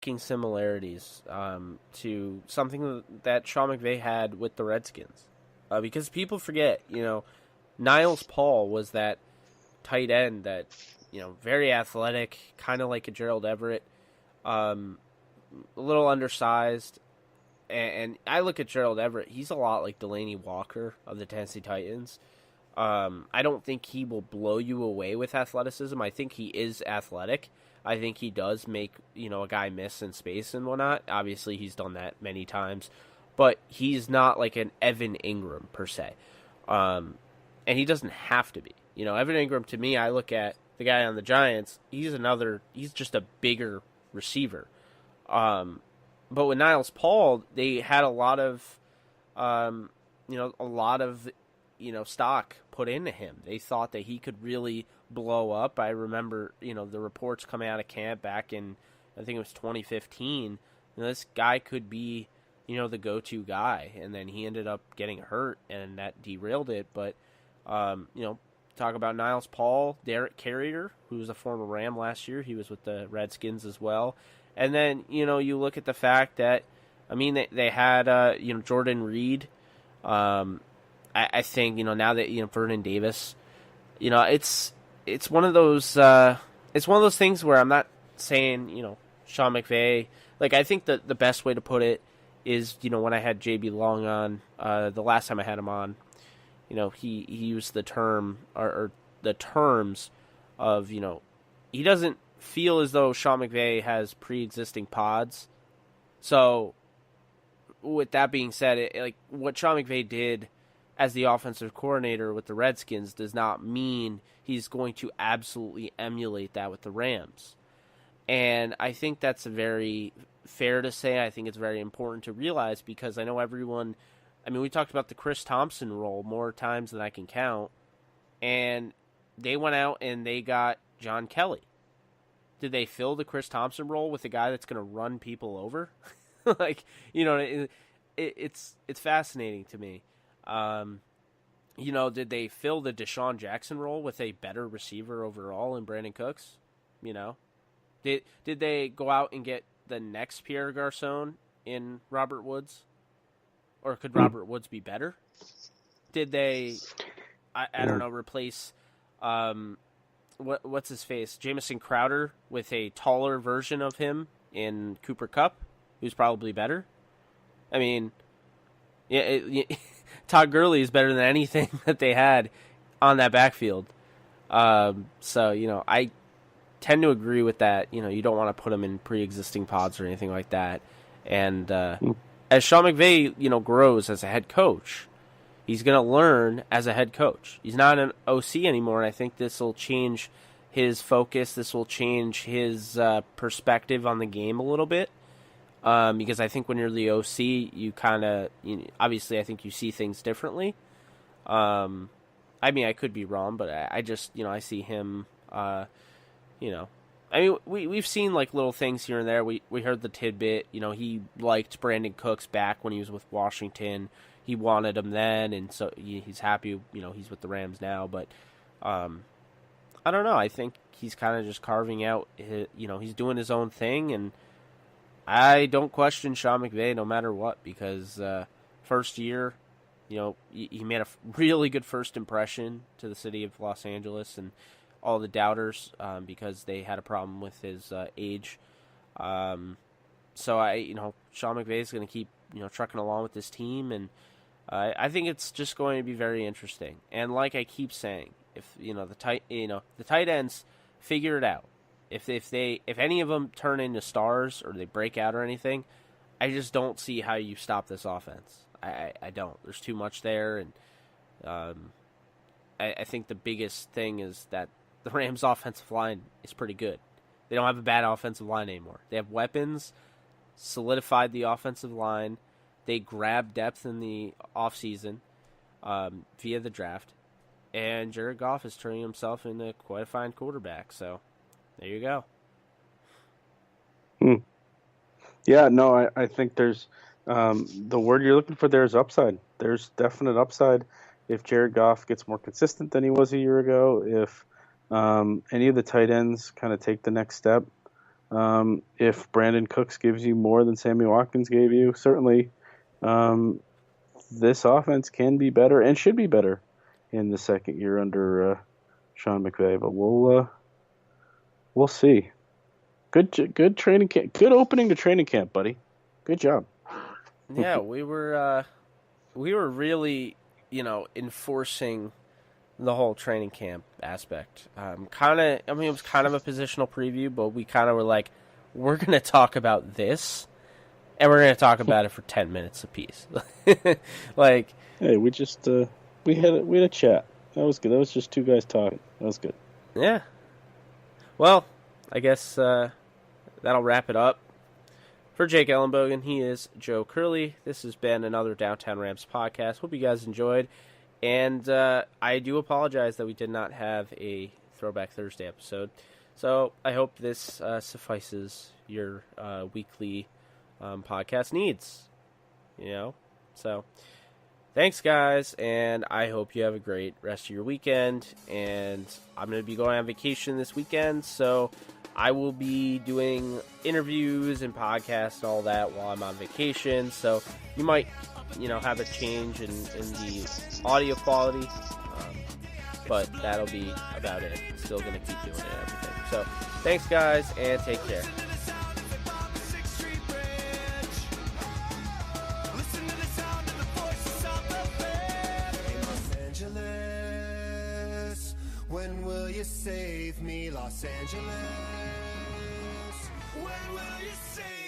striking similarities to something that Sean McVay had with the Redskins. Because people forget, Niles Paul was that tight end that, very athletic, kind of like a Gerald Everett, a little undersized. And I look at Gerald Everett, he's a lot like Delaney Walker of the Tennessee Titans. I don't think he will blow you away with athleticism. I think he is athletic. I think he does make, a guy miss in space and whatnot. Obviously, he's done that many times. But he's not like an Evan Ingram, per se. And he doesn't have to be. Evan Ingram, to me, I look at the guy on the Giants, he's just a bigger receiver. But with Niles Paul, they had a lot of, stock put into him. They thought that he could really blow up. I remember, the reports coming out of camp back in, I think it was 2015. This guy could be, the go-to guy. And then he ended up getting hurt, and that derailed it. But, talk about Niles Paul, Derek Carrier, who was a former Ram last year. He was with the Redskins as well. And then, you look at the fact that, they had, Jordan Reed. I think, now that, Vernon Davis, it's one of those, things where I'm not saying, Sean McVay, like, I think that the best way to put it is, when I had JB Long on, the last time I had him on, he used the term or the terms of, he doesn't feel as though Sean McVay has pre-existing pods. So, with that being said, what Sean McVay did as the offensive coordinator with the Redskins does not mean he's going to absolutely emulate that with the Rams. And I think that's very fair to say. I think it's very important to realize because I know everyone, we talked about the Chris Thompson role more times than I can count, and they went out and they got John Kelly. Did they fill the Chris Thompson role with a guy that's going to run people over? It's fascinating to me. Did they fill the Deshaun Jackson role with a better receiver overall in Brandon Cooks? Did they go out and get the next Pierre Garçon in Robert Woods? Or could Robert Woods be better? Did they, I don't know, replace, what's his face, Jamison Crowder with a taller version of him in Cooper Kupp, who's probably better? Todd Gurley is better than anything that they had on that backfield. So, I tend to agree with that. You don't want to put him in pre-existing pods or anything like that. And as Sean McVay, grows as a head coach, he's going to learn as a head coach. He's not an OC anymore, and I think this will change his focus. This will change his perspective on the game a little bit. Because I think when you're the OC, you kind of, obviously I think you see things differently. I could be wrong, but I just, I see him, we've seen like little things here and there. We heard the tidbit, he liked Brandon Cooks back when he was with Washington. He wanted him then, and so he's happy, he's with the Rams now. But I don't know. I think he's kind of just carving out, he's doing his own thing, and I don't question Sean McVay no matter what, because first year, he made a really good first impression to the city of Los Angeles and all the doubters because they had a problem with his age. So Sean McVay is going to keep, trucking along with this team, and I think it's just going to be very interesting. And like I keep saying, if the tight ends figure it out. If any of them turn into stars or they break out or anything, I just don't see how you stop this offense. I don't. There's too much there, and I think the biggest thing is that the Rams' offensive line is pretty good. They don't have a bad offensive line anymore. They have weapons, solidified the offensive line. They grabbed depth in the offseason via the draft, and Jared Goff is turning himself into quite a fine quarterback, so there you go. Yeah, no, I think there's the word you're looking for there is upside. There's definite upside if Jared Goff gets more consistent than he was a year ago, if any of the tight ends kind of take the next step. If Brandon Cooks gives you more than Sammy Watkins gave you, certainly this offense can be better and should be better in the second year under Sean McVay. But we'll see. Good training camp. Good opening to training camp, buddy. Good job. Yeah, we were really, enforcing the whole training camp aspect. It was kind of a positional preview, but we kind of were like, we're going to talk about this, and we're going to talk about it for 10 minutes apiece. Like, hey, we had a chat. That was good. That was just two guys talking. That was good. Yeah. Well, I guess that'll wrap it up. For Jake Ellenbogen, he is Joe Curley. This has been another Downtown Rams podcast. Hope you guys enjoyed. And I do apologize that we did not have a Throwback Thursday episode. So I hope this suffices your weekly podcast needs. So thanks, guys, and I hope you have a great rest of your weekend. And I'm going to be going on vacation this weekend, so I will be doing interviews and podcasts and all that while I'm on vacation. So you might, have a change in the audio quality, but that'll be about it. Still going to keep doing it and everything. So thanks, guys, and take care. When will you save me, Los Angeles? When will you save me?